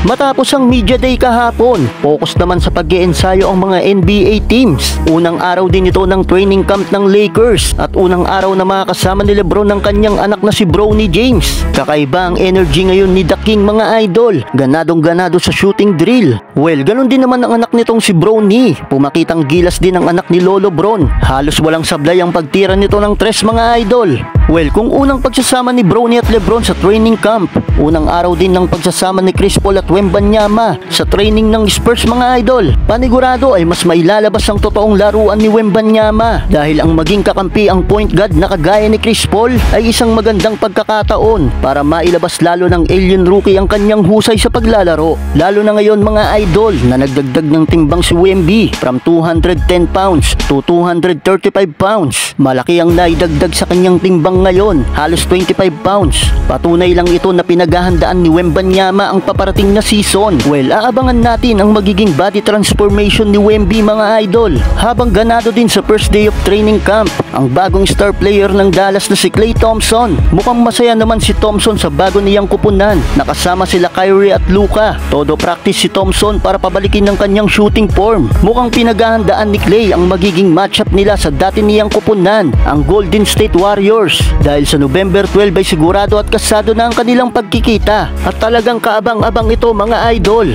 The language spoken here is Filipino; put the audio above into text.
Matapos ang media day kahapon, focus naman sa pag-iensayo ang mga NBA teams. Unang araw din ito ng training camp ng Lakers at unang araw na makakasama ni LeBron ng kanyang anak na si Bronny James. Kakaiba ang energy ngayon ni The King mga idol. Ganadong ganado sa shooting drill. Well, ganun din naman ang anak nitong si Bronny. Pumakitang gilas din ang anak ni Lolo Bron. Halos walang sablay ang pagtira nito ng tres mga idol. Well, kung unang pagsasama ni Bronny at LeBron sa training camp, unang araw din ng pagsasama ni Chris Paul at Wembanyama sa training ng Spurs mga idol, panigurado ay mas mailalabas ang totoong laruan ni Wembanyama dahil ang maging kakampi ang point guard na kagaya ni Chris Paul ay isang magandang pagkakataon para mailabas lalo ng alien rookie ang kanyang husay sa paglalaro. Lalo na ngayon mga idol na nagdagdag ng timbang si Wemby from 210 pounds to 235 pounds. Malaki ang naidagdag sa kanyang timbang ngayon, halos 25 pounds. Patunay lang ito na pinaghahandaan ni Wembanyama ang paparating na season. Well, aabangan natin ang magiging body transformation ni Wemby mga idol. Habang ganado din sa first day of training camp, ang bagong star player ng Dallas na si Klay Thompson. Mukhang masaya naman si Thompson sa bago niyang kupunan. Nakasama sila Kyrie at Luka. Todo practice si Thompson para pabalikin ng kanyang shooting form. Mukhang pinaghahandaan ni Klay ang magiging matchup nila sa dati niyang kupunan, ang Golden State Warriors. Dahil sa November 12 ay sigurado at kasado na ang kanilang pagkikita. At talagang kaabang-abang ito mga idol.